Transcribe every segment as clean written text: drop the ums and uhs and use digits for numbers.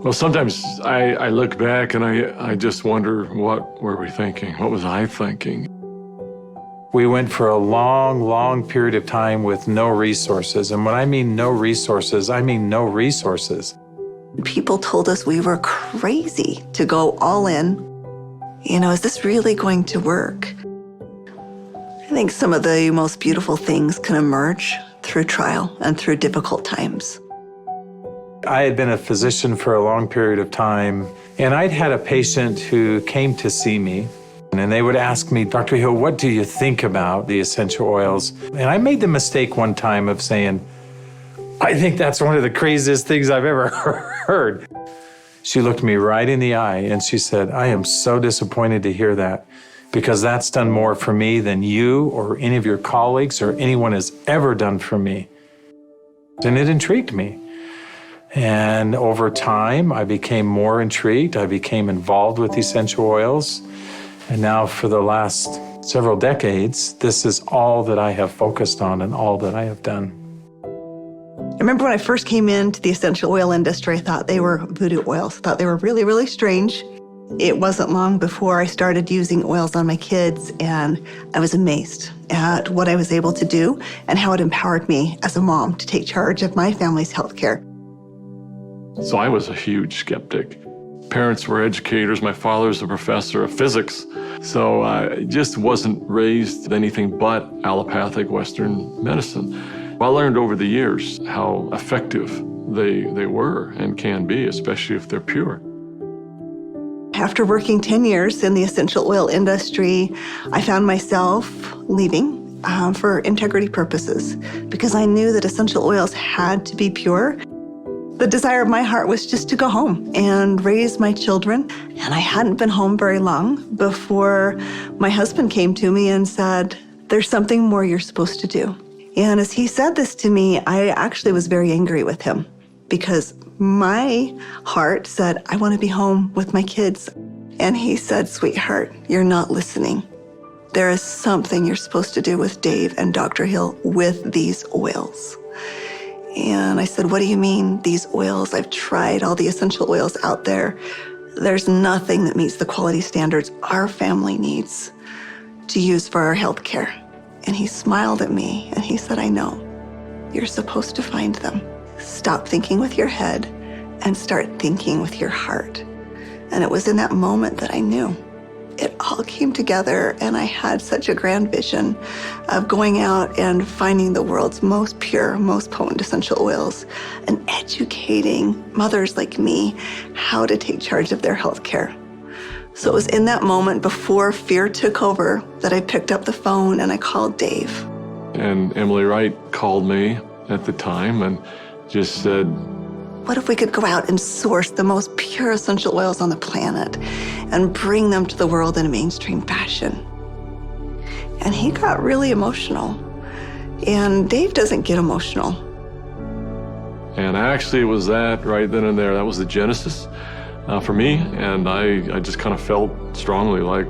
Well, sometimes I look back and I just wonder, what were we thinking? What was I thinking? We went for a long, long period of time with no resources. And when I mean no resources, I mean no resources. People told us we were crazy to go all in. You know, is this really going to work? I think some of the most beautiful things can emerge through trial and through difficult times. I had been a physician for a long period of time, and I'd had a patient who came to see me, and they would ask me, Dr. Hill, what do you think about the essential oils? And I made the mistake one time of saying, I think that's one of the craziest things I've ever heard. She looked me right in the eye and she said, I am so disappointed to hear that, because that's done more for me than you or any of your colleagues or anyone has ever done for me. And it intrigued me. And over time, I became more intrigued. I became involved with essential oils. And now for the last several decades, this is all that I have focused on and all that I have done. I remember when I first came into the essential oil industry, I thought they were voodoo oils. I thought they were really, really strange. It wasn't long before I started using oils on my kids, and I was amazed at what I was able to do and how it empowered me as a mom to take charge of my family's healthcare. So I was a huge skeptic. Parents were educators. My father was a professor of physics. So I just wasn't raised with anything but allopathic Western medicine. I learned over the years how effective they were and can be, especially if they're pure. After working 10 years in the essential oil industry, I found myself leaving for integrity purposes, because I knew that essential oils had to be pure. The desire of my heart was just to go home and raise my children. And I hadn't been home very long before my husband came to me and said, there's something more you're supposed to do. And as he said this to me, I actually was very angry with him, because my heart said, I want to be home with my kids. And he said, sweetheart, you're not listening. There is something you're supposed to do with Dave and Dr. Hill with these oils. And I said, what do you mean, these oils? I've tried all the essential oils out there. There's nothing that meets the quality standards our family needs to use for our health care. And he smiled at me and he said, I know. You're supposed to find them. Stop thinking with your head and start thinking with your heart. And it was in that moment that I knew. It all came together, and I had such a grand vision of going out and finding the world's most pure, most potent essential oils and educating mothers like me how to take charge of their health care. So it was in that moment, before fear took over, that I picked up the phone and I called Dave. And Emily Wright called me at the time and just said, what if we could go out and source the most pure essential oils on the planet and bring them to the world in a mainstream fashion? And he got really emotional. And Dave doesn't get emotional. And actually it was that right then and there, that was the genesis for me. And I just kind of felt strongly like,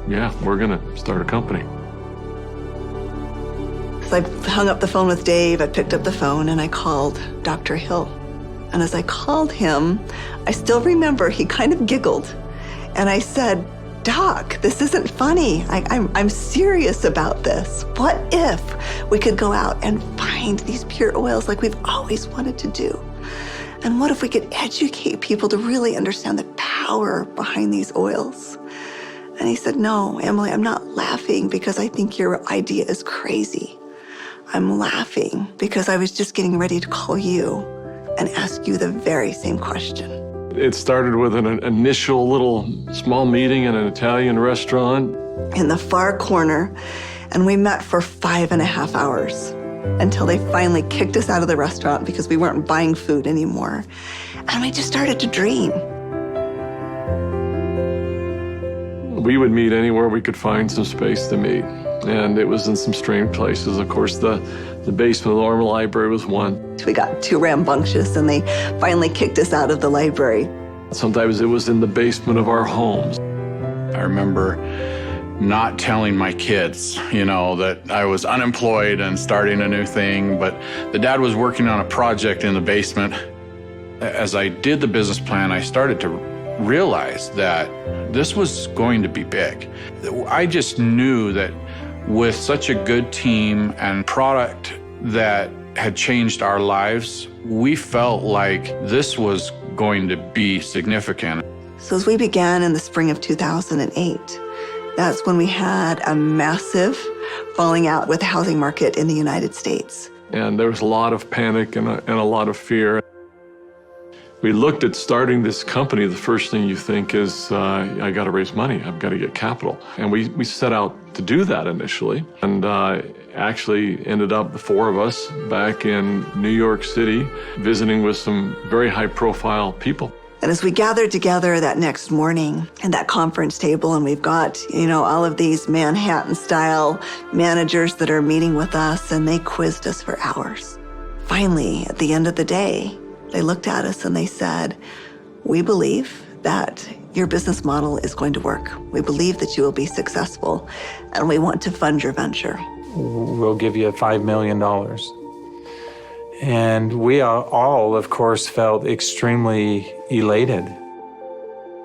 yeah, we're gonna start a company. So I hung up the phone with Dave, I picked up the phone and I called Dr. Hill. And as I called him, I still remember he kind of giggled. And I said, Doc, this isn't funny. I'm serious about this. What if we could go out and find these pure oils like we've always wanted to do? And what if we could educate people to really understand the power behind these oils? And he said, no, Emily, I'm not laughing because I think your idea is crazy. I'm laughing because I was just getting ready to call you and ask you the very same question. It started with an initial little small meeting in an Italian restaurant in the far corner, and we met for 5.5 hours until they finally kicked us out of the restaurant because we weren't buying food anymore. And we just started to dream. We would meet anywhere we could find some space to meet. And it was in some strange places. Of course, the basement of the Normal Library was one. We got too rambunctious and they finally kicked us out of the library. Sometimes it was in the basement of our homes. I remember not telling my kids, that I was unemployed and starting a new thing, but the dad was working on a project in the basement. As I did the business plan, I started to realize that this was going to be big. I just knew that with such a good team and product that had changed our lives, we felt like this was going to be significant. So as we began in the spring of 2008, that's when we had a massive falling out with the housing market in the United States. And there was a lot of panic and a lot of fear. We looked at starting this company. The first thing you think is, I got to raise money. I've got to get capital. And we set out to do that initially. And actually ended up, the four of us, back in New York City, visiting with some very high-profile people. And as we gathered together that next morning at that conference table, and we've got, all of these Manhattan-style managers that are meeting with us, and they quizzed us for hours. Finally, at the end of the day, they looked at us and they said, "We believe that your business model is going to work. We believe that you will be successful, and we want to fund your venture. We'll give you $5 million. And we all, of course, felt extremely elated.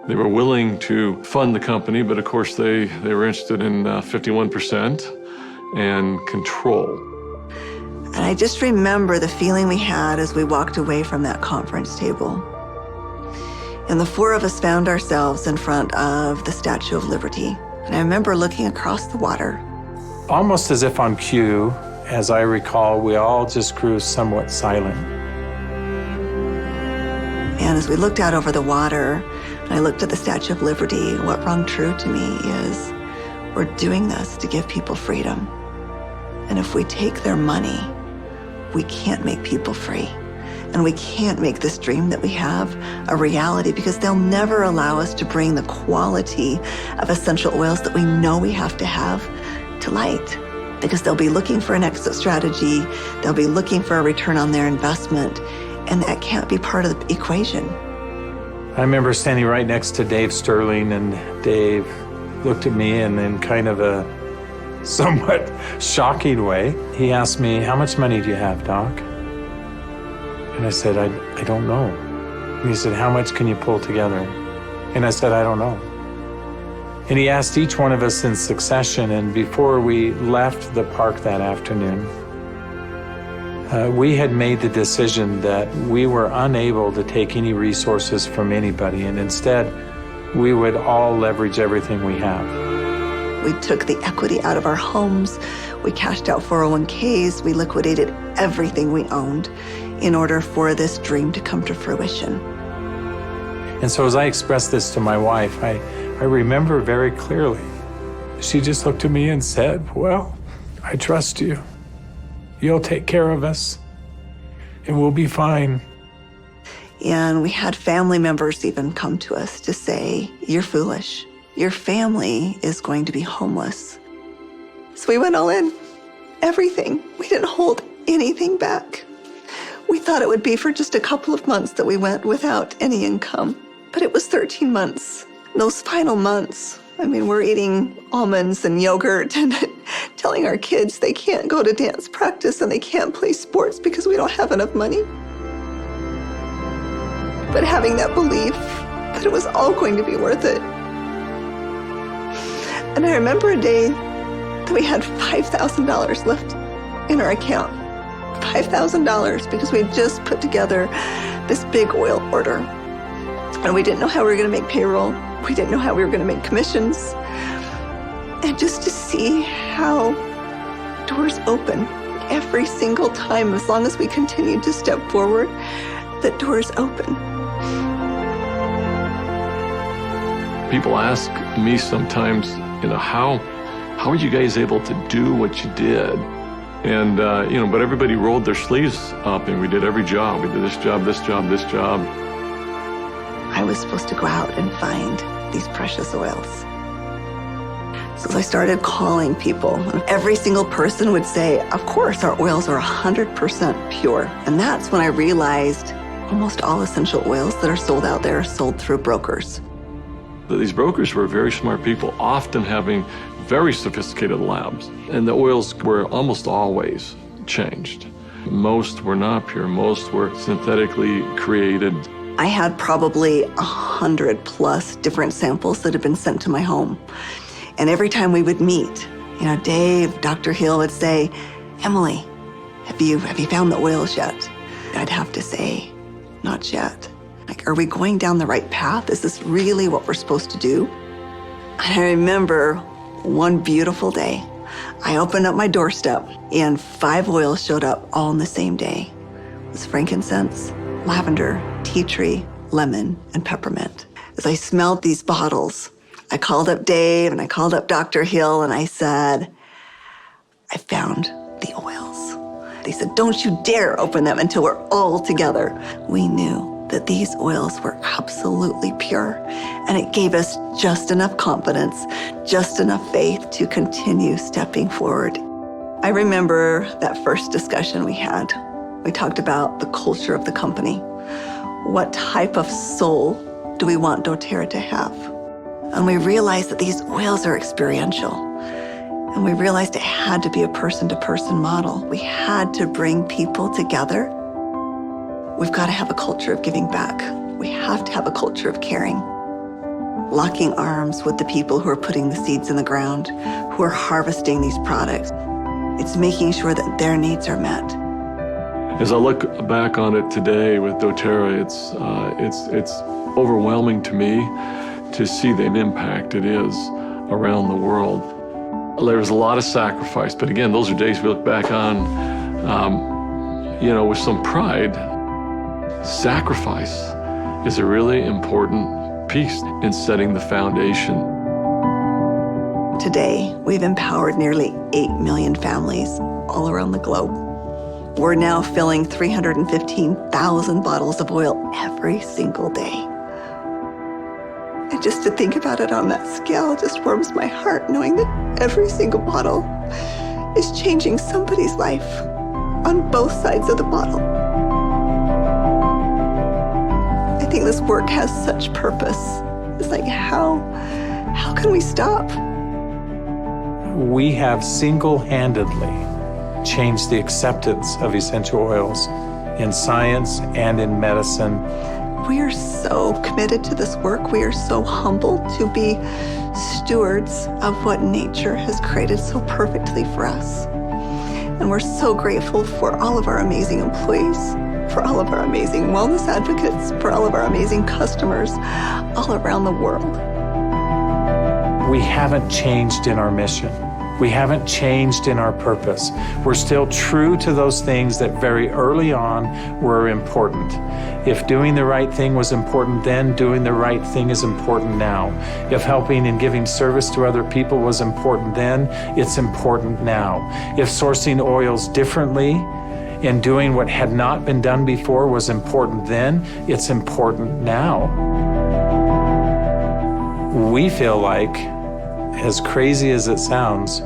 They were willing to fund the company, but of course they were interested in 51% and control. And I just remember the feeling we had as we walked away from that conference table. And the four of us found ourselves in front of the Statue of Liberty. And I remember looking across the water. Almost as if on cue, as I recall, we all just grew somewhat silent. And as we looked out over the water, and I looked at the Statue of Liberty, what rung true to me is we're doing this to give people freedom. And if we take their money, we can't make people free. And we can't make this dream that we have a reality, because they'll never allow us to bring the quality of essential oils that we know we have to light. Because they'll be looking for an exit strategy, they'll be looking for a return on their investment, and that can't be part of the equation. I remember standing right next to Dave Sterling, and Dave looked at me and in kind of a somewhat shocking way, he asked me, "How much money do you have, Doc?" And I said, I don't know. And he said, "How much can you pull together?" And I said, "I don't know." And he asked each one of us in succession, and before we left the park that afternoon, we had made the decision that we were unable to take any resources from anybody, and instead, we would all leverage everything we have. We took the equity out of our homes, we cashed out 401ks, we liquidated everything we owned in order for this dream to come to fruition. And so as I expressed this to my wife, I remember very clearly, she just looked at me and said, "Well, I trust you. You'll take care of us, and we'll be fine." And we had family members even come to us to say, "You're foolish. Your family is going to be homeless." So we went all in, everything. We didn't hold anything back. We thought it would be for just a couple of months that we went without any income, but it was 13 months. Those final months, we're eating almonds and yogurt and telling our kids they can't go to dance practice and they can't play sports because we don't have enough money. But having that belief that it was all going to be worth it. And I remember a day that we had $5,000 left in our account. $5,000 because we had just put together this big oil order. And we didn't know how we were going to make payroll. We didn't know how we were going to make commissions. And just to see how doors open every single time, as long as we continued to step forward, that doors open. People ask me sometimes, how are you guys able to do what you did? And, but everybody rolled their sleeves up and we did every job. We did this job, this job, this job. I was supposed to go out and find these precious oils. So as I started calling people, every single person would say, "Of course, our oils are 100% pure." And that's when I realized almost all essential oils that are sold out there are sold through brokers. These brokers were very smart people, often having very sophisticated labs, and the oils were almost always changed. Most were not pure, most were synthetically created. I had probably 100+ different samples that had been sent to my home. And every time we would meet, Dave, Dr. Hill would say, Emily, have you found the oils yet? I'd have to say, not yet. Like, are we going down the right path? Is this really what we're supposed to do? And I remember one beautiful day, I opened up my doorstep and 5 oils showed up all on the same day. It was frankincense, lavender, tea tree, lemon, and peppermint. As I smelled these bottles, I called up Dave and I called up Dr. Hill and I said, I found the oils. They said, don't you dare open them until we're all together. We knew that these oils were absolutely pure, and it gave us just enough confidence, just enough faith to continue stepping forward. I remember that first discussion we had. We talked about the culture of the company. What type of soul do we want doTERRA to have? And we realized that these oils are experiential. And we realized it had to be a person-to-person model. We had to bring people together. We've got to have a culture of giving back. We have to have a culture of caring. Locking arms with the people who are putting the seeds in the ground, who are harvesting these products. It's making sure that their needs are met. As I look back on it today with doTERRA, it's overwhelming to me to see the impact it is around the world. There's a lot of sacrifice, but again, those are days we look back on, with some pride. Sacrifice is a really important piece in setting the foundation. Today, we've empowered nearly 8 million families all around the globe. We're now filling 315,000 bottles of oil every single day. And just to think about it on that scale just warms my heart, knowing that every single bottle is changing somebody's life on both sides of the bottle. I think this work has such purpose. It's like, how can we stop? We have single-handedly changed the acceptance of essential oils in science and in medicine. We are so committed to this work. We are so humbled to be stewards of what nature has created so perfectly for us. And we're so grateful for all of our amazing employees, for all of our amazing wellness advocates, for all of our amazing customers all around the world. We haven't changed in our mission. We haven't changed in our purpose. We're still true to those things that very early on were important. If doing the right thing was important then, doing the right thing is important now. If helping and giving service to other people was important then, it's important now. If sourcing oils differently and doing what had not been done before was important then, it's important now. We feel like, as crazy as it sounds,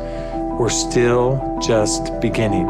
we're still just beginning.